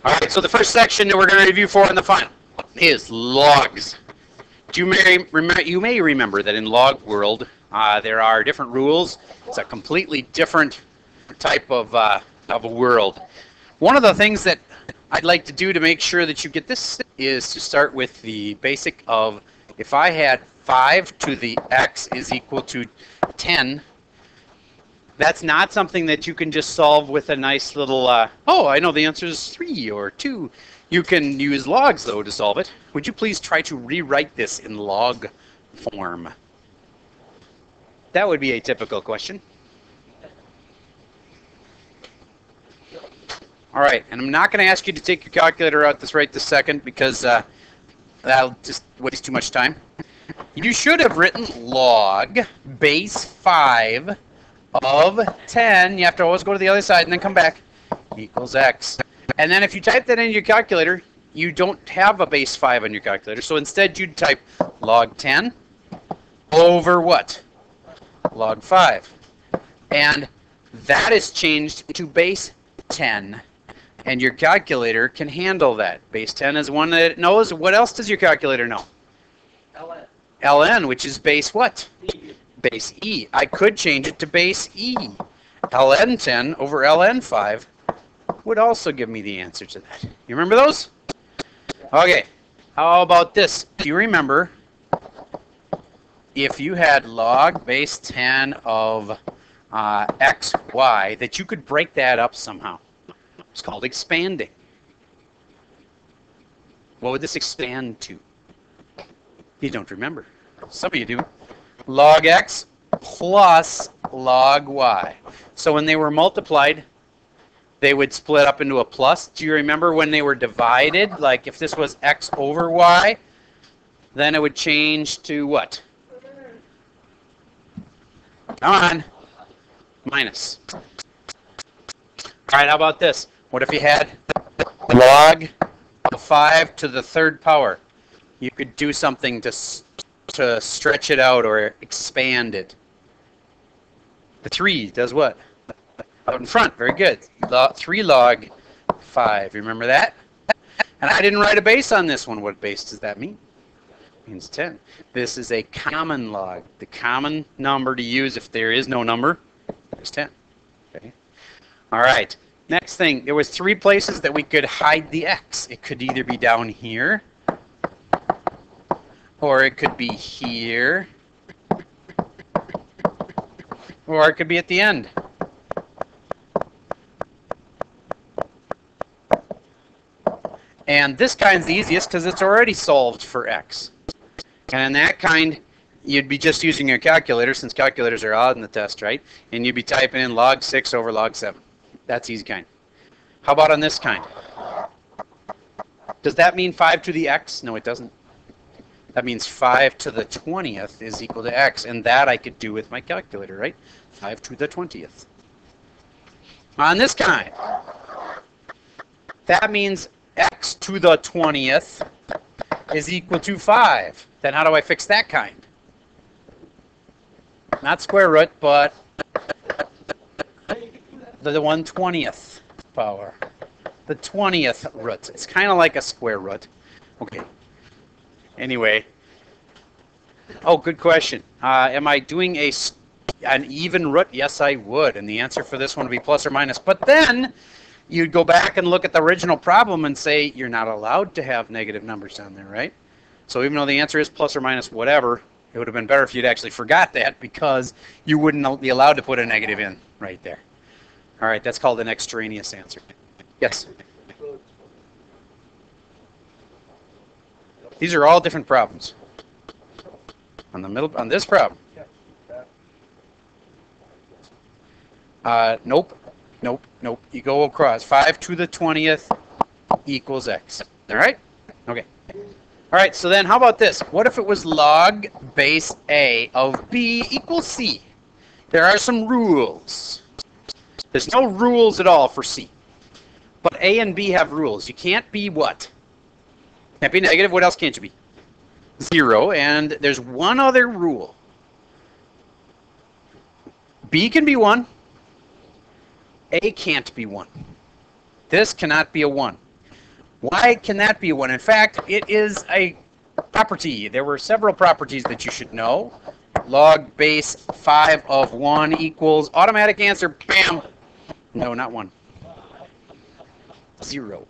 All right, so the first section that we're going to review for in the final is logs. You may remember that in log world, there are different rules. It's a completely different type of a world. One of the things that I'd like to do to make sure that you get this is to start with the basic of if I had 5 to the x is equal to 10, that's not something that you can just solve with a nice little, oh, I know the answer is 3 or 2. You can use logs, though, to solve it. Would you please try to rewrite this in log form? That would be a typical question. All right, and I'm not going to ask you to take your calculator out this second because that'll just waste too much time. You should have written log base 5 of 10. You have to always go to the other side and then come back. Equals x. And then if you type that into your calculator, you don't have a base 5 on your calculator. So instead you'd type log 10 over what? Log 5. And that is changed to base 10. And your calculator can handle that. Base 10 is one that it knows. What else does your calculator know? ln. ln, which is base what? E. Base e. I could change it to base e. ln 10 over ln 5 would also give me the answer to that. You remember those? Okay. How about this? Do you remember if you had log base 10 of x, y, that you could break that up somehow? It's called expanding. What would this expand to? You don't remember. Some of you do. Log x plus log y. So when they were multiplied, they would split up into a plus. Do you remember when they were divided? Like if this was x over y, then it would change to what? Come on. Minus. All right, how about this? What if you had log 5 to the 3rd power? You could do something to stretch it out or expand it. The 3 does what? Out in front. Very good. 3 log 5. Remember that? And I didn't write a base on this one. What base does that mean? It means 10. This is a common log. The common number to use if there is no number is 10. Okay. All right. Next thing. There was 3 places that we could hide the x. It could either be down here, or it could be here, or it could be at the end. And this kind's the easiest because it's already solved for x. And in that kind, you'd be just using your calculator, since calculators are odd in the test, right? And you'd be typing in log 6 over log 7. That's easy kind. How about on this kind? Does that mean 5 to the x? No, it doesn't. That means 5 to the 20th is equal to x. And that I could do with my calculator, right? 5 to the 20th. On this kind, that means x to the 20th is equal to 5. Then how do I fix that kind? Not square root, but the 1/20th power. The 20th root. It's kind of like a square root. Okay. Anyway. Oh, good question. Am I doing an even root? Yes, I would. And the answer for this one would be plus or minus. But then you'd go back and look at the original problem and say you're not allowed to have negative numbers down there, right? So even though the answer is plus or minus whatever, it would have been better if you'd actually forgot that because you wouldn't be allowed to put a negative in right there. All right, that's called an extraneous answer. Yes? These are all different problems. On this problem. Nope. You go across. 5 to the 20th equals x. All right? Okay. All right, so then how about this? What if it was log base a of b equals c? There are some rules. There's no rules at all for c. But a and b have rules. You can't be what? Can't be negative. What else can't you be? 0. And there's one other rule. B can be 1. A can't be 1. This cannot be a 1. Why can that be 1? In fact, it is a property. There were several properties that you should know. Log base 5 of 1 equals automatic answer, bam. No, not 1. 0.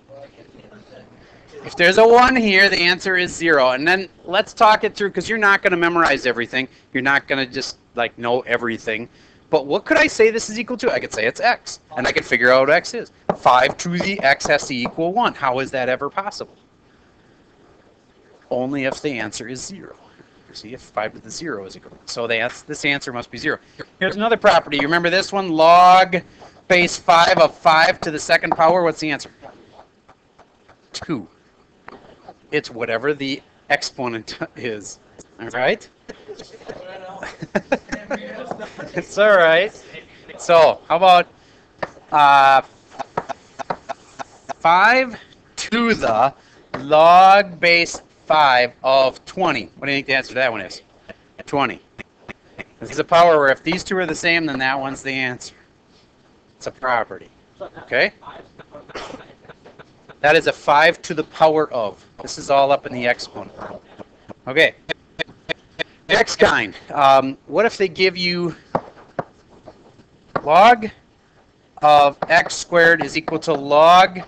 If there's a 1 here, the answer is 0. And then let's talk it through, because you're not going to memorize everything. You're not going to just like know everything. But what could I say this is equal to? I could say it's x, and I could figure out what x is. 5 to the x has to equal 1. How is that ever possible? Only if the answer is 0. See, if 5 to the 0 is equal. So this answer must be 0. Here's another property. You remember this one? Log base 5 of 5 to the 2nd power. What's the answer? 2. It's whatever the exponent is. All right? It's all right. So how about 5 to the log base 5 of 20? What do you think the answer to that one is? 20. This is a power where if these two are the same, then that one's the answer. It's a property. Okay? That is a 5 to the power of. This is all up in the exponent. Okay. Next kind. What if they give you log of x squared is equal to log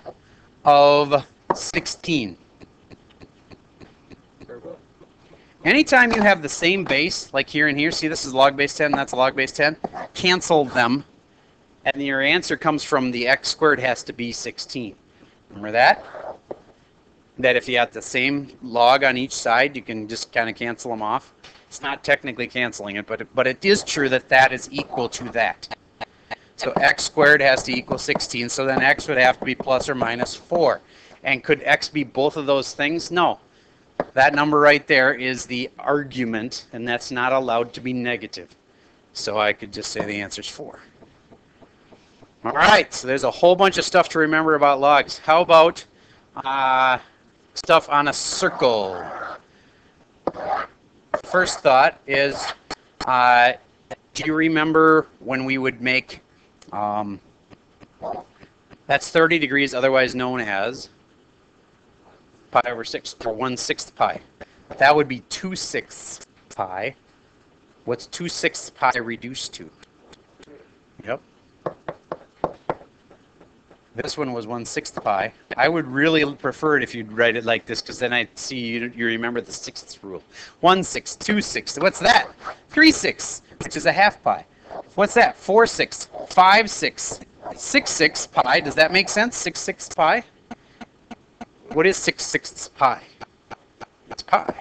of 16? Anytime you have the same base, like here and here, see this is log base 10, that's log base 10, cancel them, and your answer comes from the x squared has to be 16. Remember that? That if you have the same log on each side, you can just kind of cancel them off. It's not technically canceling it, but it is true that that is equal to that. So x squared has to equal 16, so then x would have to be plus or minus 4. And could x be both of those things? No. That number right there is the argument, and that's not allowed to be negative. So I could just say the answer is 4. All right, so there's a whole bunch of stuff to remember about logs. How about stuff on a circle? First thought is, do you remember when we would make, that's 30 degrees, otherwise known as pi over 6, or 1/6 pi. That would be 2/6 pi. What's 2/6 pi reduced to? Yep. This one was 1/6 pi. I would really prefer it if you'd write it like this, because then I'd see you remember the sixths rule. 1/6, 2/6. What's that? 3/6, which is a half pi. What's that? 4/6, 5/6, 6/6 pi. Does that make sense? 6/6 pi? What is 6/6 pi? It's pi.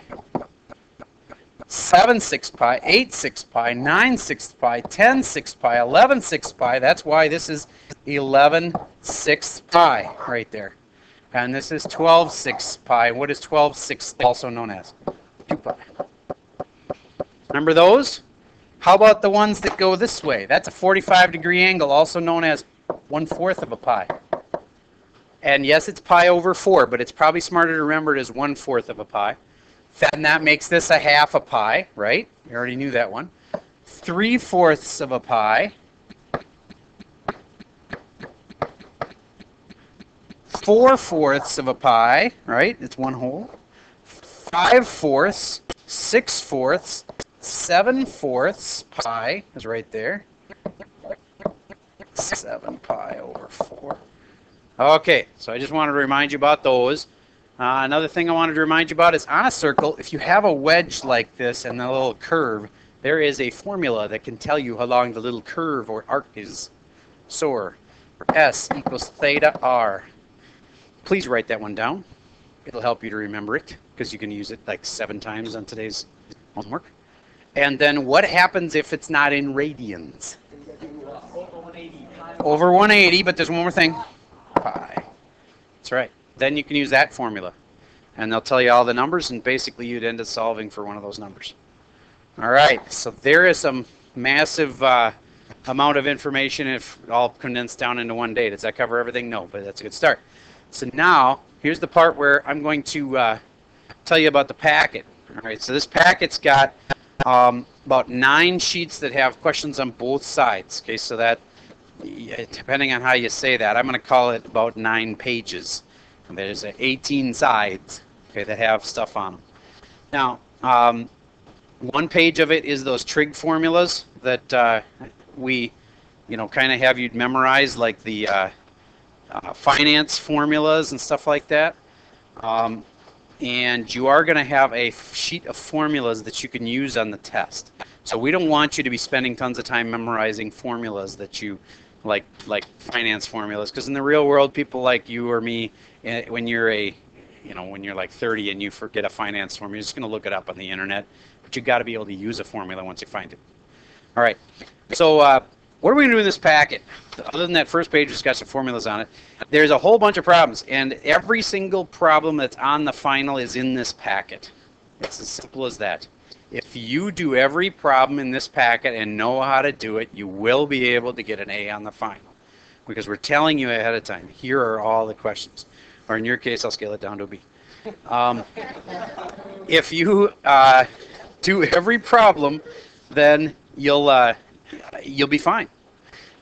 7/6 pi, 8/6 pi, 9/6 pi, 10/6 pi, 11/6 pi. That's why this is 11/6 pi right there. And this is 12/6 pi. What is 12/6 also known as? 2 pi. Remember those? How about the ones that go this way? That's a 45-degree angle, also known as 1/4 of a pi. And yes, it's pi over 4, but it's probably smarter to remember it as 1/4 of a pi. Then that makes this a half a pi, right? You already knew that one. 3/4 of a pi. 4/4 of a pi, right? It's one whole. 5/4, 6/4, 7/4 pi is right there. 7 pi over 4. Okay, so I just wanted to remind you about those. Another thing I wanted to remind you about is on a circle, if you have a wedge like this and a little curve, there is a formula that can tell you how long the little curve or arc is. SOR, S equals theta R. Please write that one down. It'll help you to remember it, because you can use it like 7 times on today's homework. And then what happens if it's not in radians? Over 180, but there's one more thing. Pi. That's right. Then you can use that formula, and they'll tell you all the numbers, and basically you'd end up solving for one of those numbers. All right, so there is some massive amount of information if all condensed down into one day. Does that cover everything? No, but that's a good start. So now, here's the part where I'm going to tell you about the packet. All right, so this packet's got about 9 sheets that have questions on both sides. Okay, so that, depending on how you say that, I'm going to call it about 9 pages. There's 18 sides, okay, that have stuff on them. Now, one page of it is those trig formulas that we, kind of have you memorize, like the finance formulas and stuff like that. And you are going to have a sheet of formulas that you can use on the test. So we don't want you to be spending tons of time memorizing formulas that you like finance formulas, because in the real world, people like you or me, when you're when you're like 30 and you forget a finance formula, you're just going to look it up on the internet. But you got to be able to use a formula once you find it. All right. So what are we going to do in this packet? Other than that first page, it's got some formulas on it. There's a whole bunch of problems, and every single problem that's on the final is in this packet. It's as simple as that. If you do every problem in this packet and know how to do it, you will be able to get an A on the final, because we're telling you ahead of time, here are all the questions. Or in your case, I'll scale it down to a B. If you do every problem, then you'll be fine.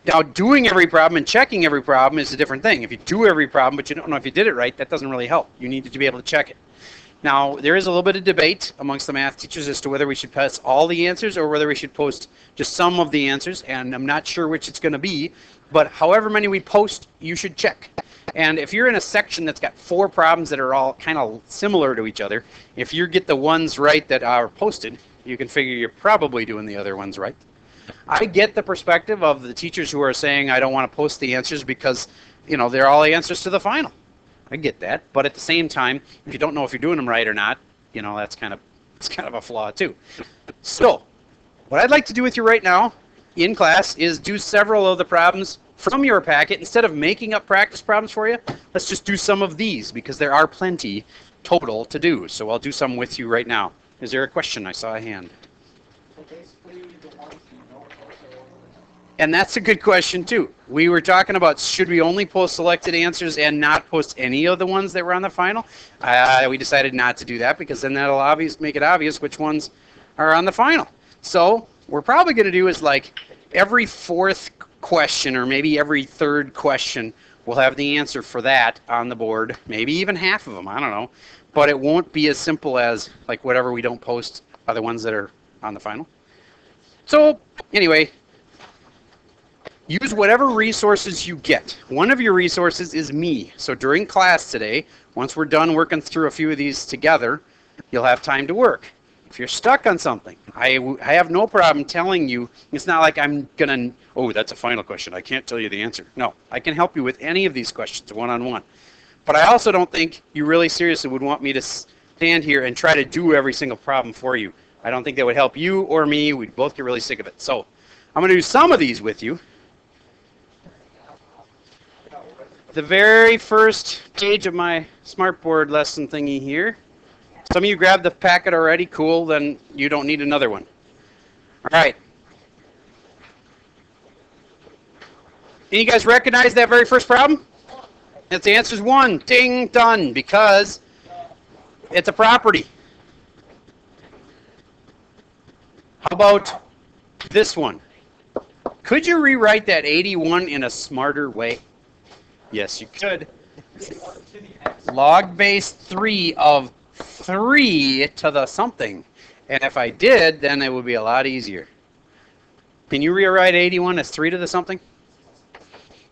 Now, doing every problem and checking every problem is a different thing. If you do every problem, but you don't know if you did it right, that doesn't really help. You need to be able to check it. Now, there is a little bit of debate amongst the math teachers as to whether we should post all the answers or whether we should post just some of the answers, and I'm not sure which it's going to be, but however many we post, you should check. And if you're in a section that's got 4 problems that are all kind of similar to each other, if you get the ones right that are posted, you can figure you're probably doing the other ones right. I get the perspective of the teachers who are saying, I don't want to post the answers because, they're all the answers to the final. I get that, but at the same time, if you don't know if you're doing them right or not, that's kind of a flaw too. So, what I'd like to do with you right now in class is do several of the problems from your packet. Instead of making up practice problems for you, let's just do some of these, because there are plenty total to do. So I'll do some with you right now. Is there a question? I saw a hand. So basically, the ones you know And that's a good question too. We were talking about, should we only post selected answers and not post any of the ones that were on the final? We decided not to do that, because then that'll make it obvious which ones are on the final. So we're probably going to do is like every 4th question, or maybe every 3rd question, we'll have the answer for that on the board. Maybe even half of them, I don't know. But it won't be as simple as like whatever we don't post are the ones that are on the final. So anyway, use whatever resources you get. One of your resources is me. So during class today, once we're done working through a few of these together, you'll have time to work. If you're stuck on something, I have no problem telling you. It's not like I'm going to, oh, that's a final question, I can't tell you the answer. No, I can help you with any of these questions one-on-one. But I also don't think you really seriously would want me to stand here and try to do every single problem for you. I don't think that would help you or me. We'd both get really sick of it. So I'm going to do some of these with you. The very first page of my Smartboard lesson thingy here. Some of you grabbed the packet already. Cool, then you don't need another one. All right. And you guys recognize that very first problem? Its answer is 1. Ding, done, because it's a property. How about this one? Could you rewrite that 81 in a smarter way? Yes, you could. Log base 3 of 3 to the something. And if I did, then it would be a lot easier. Can you rewrite 81 as 3 to the something?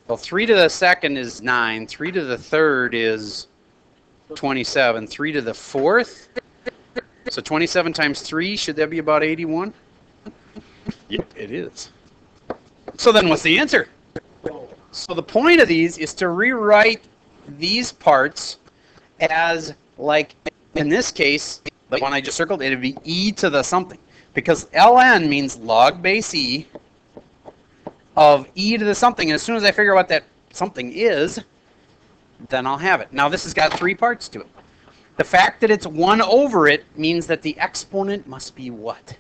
Well, 3 to the 2nd is 9. 3 to the 3rd is 27. 3 to the 4th? So 27 times 3, should that be about 81? Yep, it is. So then what's the answer? So the point of these is to rewrite these parts as, like, in this case, the one I just circled, it would be e to the something. Because ln means log base e of e to the something. And as soon as I figure out what that something is, then I'll have it. Now this has got 3 parts to it. The fact that it's 1 over it means that the exponent must be what?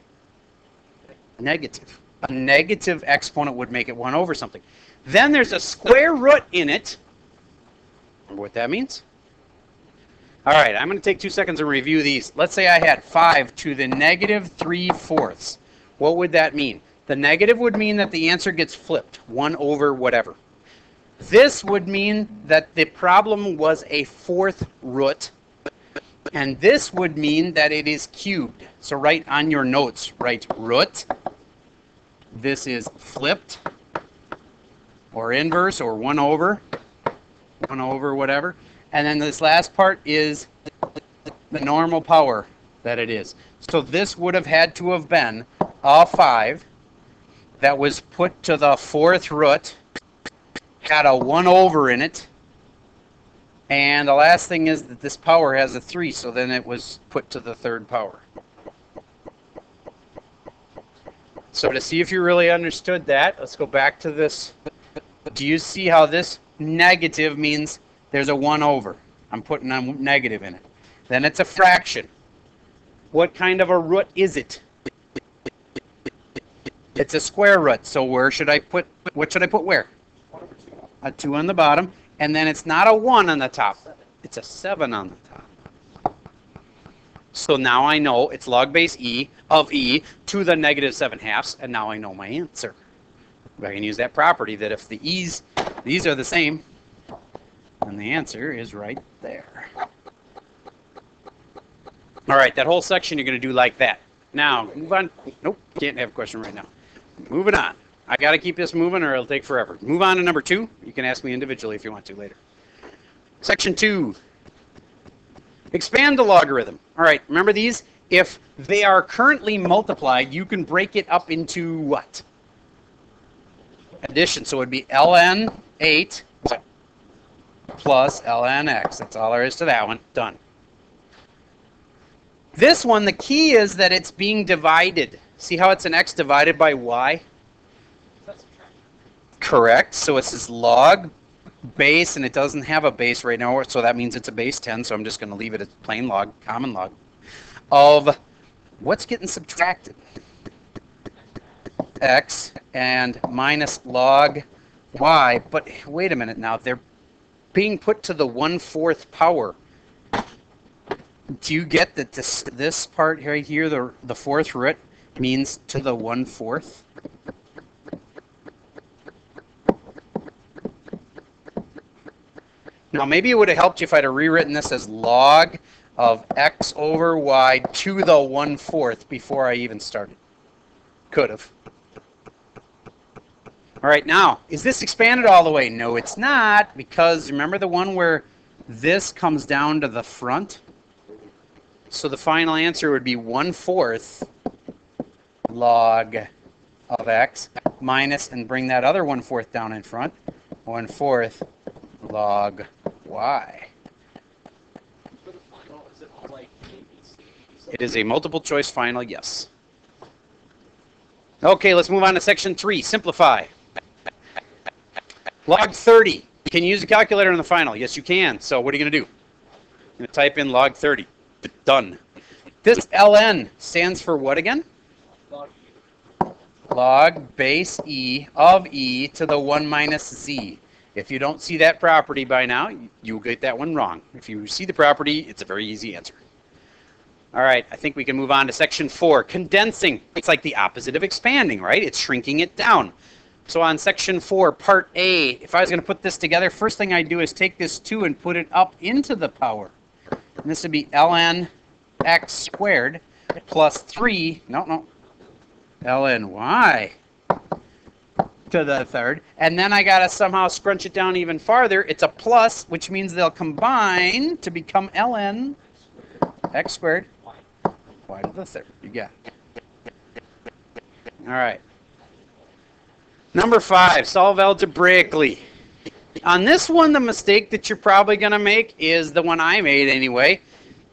Negative. A negative exponent would make it 1 over something. Then there's a square root in it. Remember what that means? All right, I'm going to take 2 seconds and review these. Let's say I had 5 to the negative 3/4. What would that mean? The negative would mean that the answer gets flipped, 1 over whatever. This would mean that the problem was a fourth root, and this would mean that it is cubed. So write on your notes, write root. This is flipped, or inverse, or 1 over, whatever. And then this last part is the normal power that it is. So this would have had to have been a 5 that was put to the fourth root, had a 1 over in it, and the last thing is that this power has a 3, so then it was put to the third power. So to see if you really understood that, let's go back to this. Do you see how this negative means there's a 1 over? I'm putting a negative in it. Then it's a fraction. What kind of a root is it? It's a square root. So where should I put, what should I put where? A 2 on the bottom. And then it's not a 1 on the top. It's a 7 on the top. So now I know it's log base e of e to the negative 7/2, and now I know my answer. I can use that property that if the e's, these are the same, and the answer is right there. All right, that whole section you're going to do like that. Now, move on. Nope, can't have a question right now. Moving on. I got to keep this moving or it'll take forever. Move on to number 2. You can ask me individually if you want to later. Section 2. Expand the logarithm. All right, remember these? If they are currently multiplied, you can break it up into what? Addition. So it would be ln 8 plus ln x. That's all there is to that one. Done. This one, the key is that it's being divided. See how it's an x divided by y? Correct. So it's this log base, and it doesn't have a base right now, so that means it's a base 10, so I'm just going to leave it as plain log, common log, of what's getting subtracted? X and minus log y. But wait a minute now. They're being put to the 1/4 power. Do you get that this part right here, the fourth root, means to the 1/4? Now maybe it would have helped you if I'd have rewritten this as log of x over y to the 1/4 before I even started. Could have. All right, now, is this expanded all the way? No, it's not, because remember the one where this comes down to the front? So the final answer would be 1/4 log of x minus, and bring that other 1/4 down in front, 1/4 log y. It is a multiple choice final, yes. Okay, let's move on to section 3, simplify. Log 30. Can you use a calculator in the final? Yes, you can. So what are you going to do? You're going to type in log 30. Done. This ln stands for what again? Log base e of e to the 1 minus z. If you don't see that property by now, you'll get that one wrong. If you see the property, it's a very easy answer. All right, I think we can move on to section 4, condensing. It's like the opposite of expanding, right? It's shrinking it down. So on section 4, part A, if I was going to put this together, first thing I'd do is take this 2 and put it up into the power. And this would be ln x squared plus 3, ln y to the third. And then I got to somehow scrunch it down even farther. It's a plus, which means they'll combine to become ln x squared y to the third. You got it. All right. Number 5, solve algebraically. On this one, the mistake that you're probably going to make is the one I made anyway.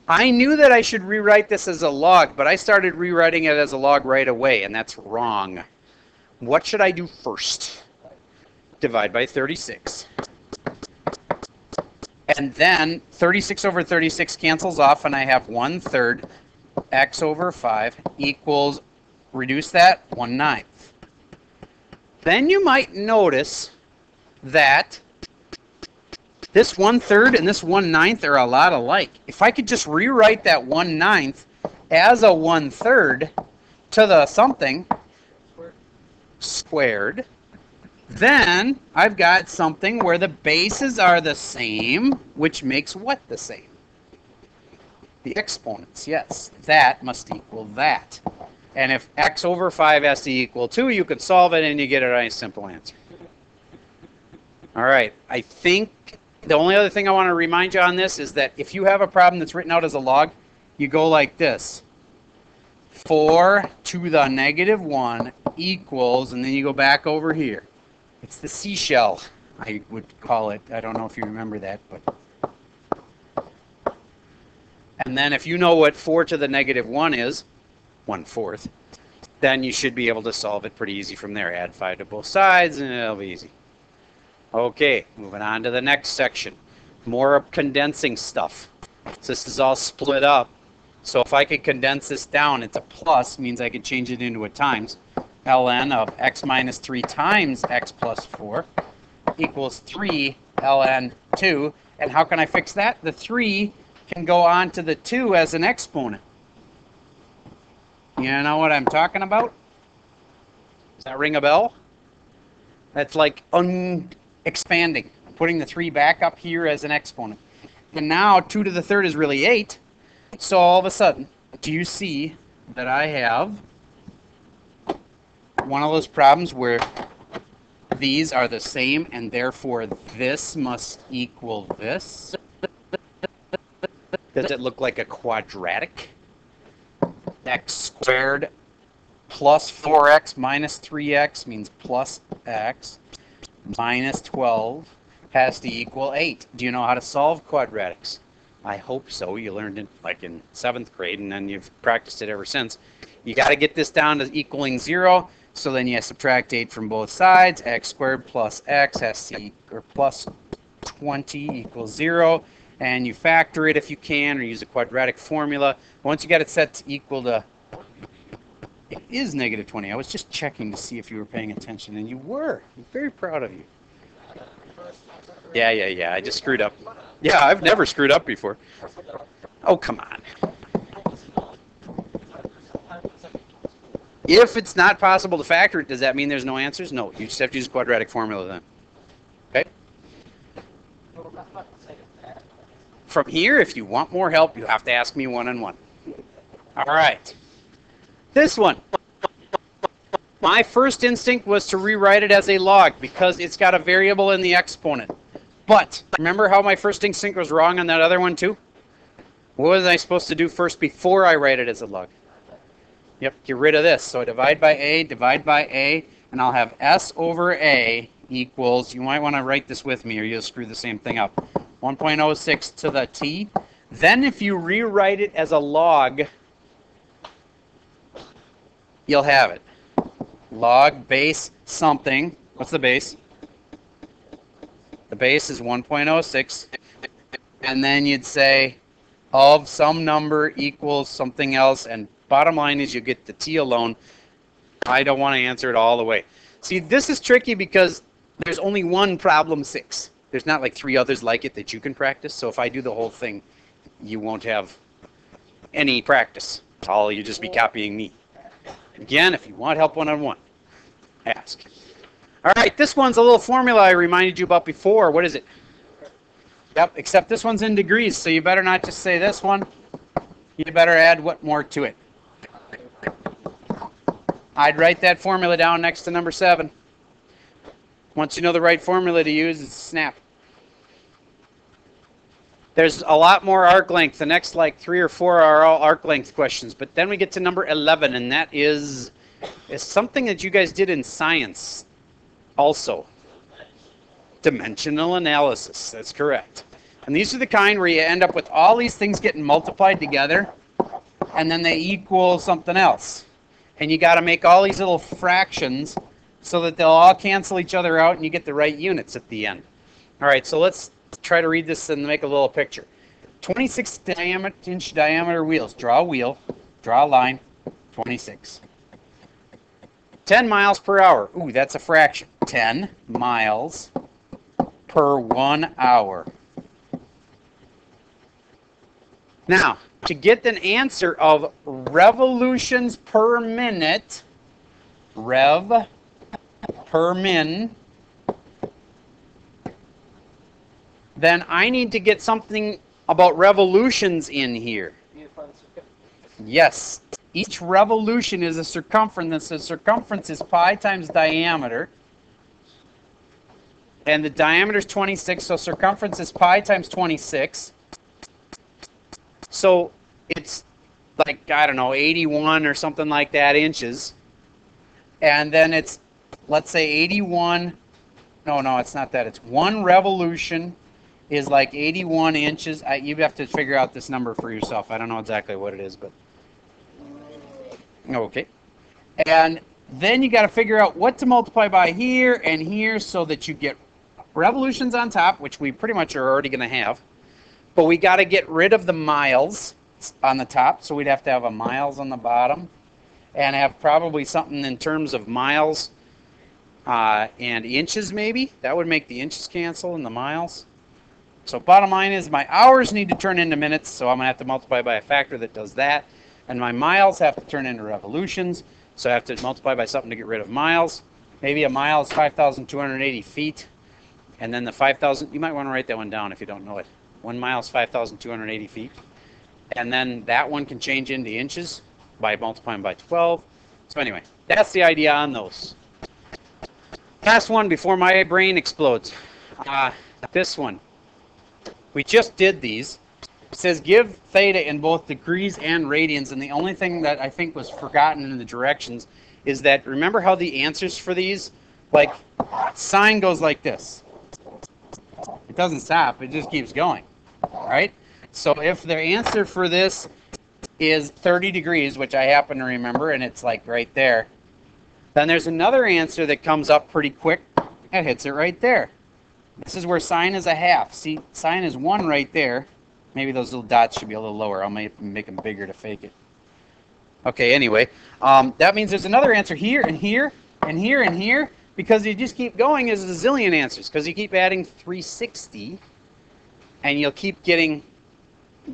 I knew that I should rewrite this as a log, but I started rewriting it as a log right away, and that's wrong. What should I do first? Divide by 36. And then 36 over 36 cancels off, and I have 1/3 x over 5 equals, reduce that, 1/9. Then you might notice that this 1/3 and this 1/9 are a lot alike. If I could just rewrite that 1/9 as a 1/3 to the something squared, Then I've got something where the bases are the same, which makes what the same? The exponents, yes. That must equal that. And if x over 5 has to equal 2, you can solve it and you get a nice simple answer. All right, I think the only other thing I want to remind you on this is that if you have a problem that's written out as a log, you go like this. 4 to the negative 1 equals, and then you go back over here. It's the seashell, I would call it. I don't know if you remember that, but. And then if you know what 4 to the negative 1 is, 1/4, then you should be able to solve it pretty easy from there. Add 5 to both sides, and it'll be easy. Okay, moving on to the next section. More condensing stuff. So this is all split up. So if I could condense this down, it's a plus, means I could change it into a times. ln of x minus 3 times x plus 4 equals 3 ln 2. And how can I fix that? The 3 can go on to the 2 as an exponent. You know what I'm talking about? Does that ring a bell? That's like expanding, putting the 3 back up here as an exponent. And now 2 to the third is really 8. So all of a sudden, do you see that I have one of those problems where these are the same and therefore this must equal this? Does it look like a quadratic? X squared plus 4x minus 3x means plus x minus 12 has to equal 8. Do you know how to solve quadratics? I hope so. You learned it like in 7th grade and then you've practiced it ever since. You got to get this down to equaling 0. So then you subtract 8 from both sides. X squared plus x has to equal, or plus 20 equals 0. And you factor it if you can, or use a quadratic formula. Once you got it set to equal to, it is negative 20. I was just checking to see if you were paying attention, and you were. I'm very proud of you. Yeah. I just screwed up. Yeah, I've never screwed up before. Oh, come on. If it's not possible to factor it, does that mean there's no answers? No, you just have to use a quadratic formula then. Okay? From here, if you want more help, you have to ask me one-on-one. All right. This one. My first instinct was to rewrite it as a log because it's got a variable in the exponent. But remember how my first instinct was wrong on that other one too? What was I supposed to do first before I write it as a log? Yep, get rid of this. So divide by A, and I'll have S over A equals, you might want to write this with me or you'll screw the same thing up, 1.06 to the T. Then if you rewrite it as a log, you'll have it. Log base something. What's the base? The base is 1.06. And then you'd say of some number equals something else. And bottom line is you get the T alone. I don't want to answer it all the way. See, this is tricky because there's only one problem 6. There's not like 3 others like it that you can practice. So if I do the whole thing, you won't have any practice. You'll just be copying me. Again, if you want help one-on-one, ask. All right, this one's a little formula I reminded you about before. What is it? Yep, except this one's in degrees, so you better not just say this one. You better add what more to it. I'd write that formula down next to number 7. Once you know the right formula to use, it's snap. There's a lot more arc length. The next like 3 or 4 are all arc length questions. But then we get to number 11, and that is something that you guys did in science also. Dimensional analysis. That's correct. And these are the kind where you end up with all these things getting multiplied together, and then they equal something else. And you got to make all these little fractions so that they'll all cancel each other out, and you get the right units at the end. All right, so let's try to read this and make a little picture. 26-inch diameter wheels. Draw a wheel. Draw a line. 26. 10 miles per hour. Ooh, that's a fraction. 10 miles per 1 hour. Now, to get an answer of revolutions per minute, rev per min, then I need to get something about revolutions in here. Yes. Each revolution is a circumference. The circumference is pi times diameter. And the diameter is 26, so circumference is pi times 26. So it's like, I don't know, 81 or something like that inches. And then it's, let's say 81, no, it's not that. It's one revolution is like 81 inches. You have to figure out this number for yourself. I don't know exactly what it is, but okay. And then you got to figure out what to multiply by here and here so that you get revolutions on top, which we pretty much are already going to have. But we got to get rid of the miles on the top, so we'd have to have a miles on the bottom and have probably something in terms of miles and inches maybe. That would make the inches cancel and the miles. So bottom line is my hours need to turn into minutes, so I'm going to have to multiply by a factor that does that. And my miles have to turn into revolutions, so I have to multiply by something to get rid of miles. Maybe a mile is 5,280 feet. And then the 5,000, you might want to write that one down if you don't know it. 1 mile is 5,280 feet. And then that one can change into inches by multiplying by 12. So anyway, that's the idea on those. Last one before my brain explodes. This one. We just did these. It says give theta in both degrees and radians, and the only thing that I think was forgotten in the directions is that, remember how the answers for these, like sine goes like this. It doesn't stop, it just keeps going, right? So if the answer for this is 30 degrees, which I happen to remember, and it's like right there, then there's another answer that comes up pretty quick and hits it right there. This is where sine is a half. See, sine is 1 right there. Maybe those little dots should be a little lower. I'll make them bigger to fake it. Okay, anyway, that means there's another answer here and here and here and here, because you just keep going as a zillion answers, because you keep adding 360, and you'll keep getting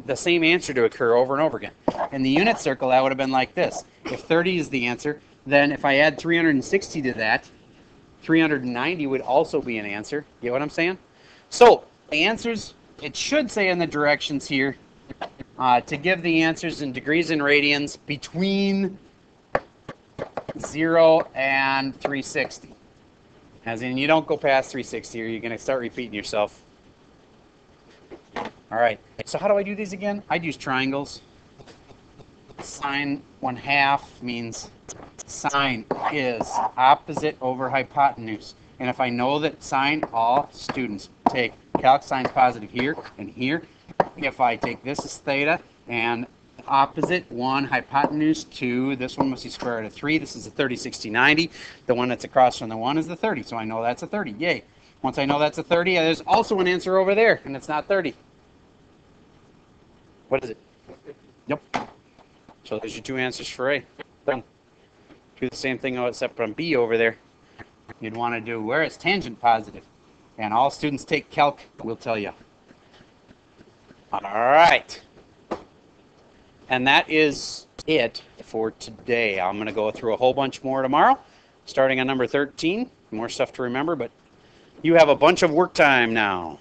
the same answer to occur over and over again. In the unit circle, that would have been like this. If 30 is the answer, then if I add 360 to that, 390 would also be an answer. You know what I'm saying? So the answers, it should say in the directions here, to give the answers in degrees and radians between 0 and 360. As in, you don't go past 360 or you're going to start repeating yourself. All right, so how do I do these again? I'd use triangles. Sine 1/2 means sine is opposite over hypotenuse. And if I know that sine, all students take calc sine's positive here and here. If I take this as theta and opposite 1 hypotenuse 2, this one must be square root of 3. This is a 30, 60, 90. The one that's across from the 1 is the 30, so I know that's a 30. Yay. Once I know that's a 30, there's also an answer over there, and it's not 30. What is it? Yep. So there's your 2 answers for A. Done. Do the same thing except on B over there. You'd want to do where is tangent positive? And all students take calc, we'll tell you. All right. And that is it for today. I'm going to go through a whole bunch more tomorrow, starting on number 13. More stuff to remember, but you have a bunch of work time now.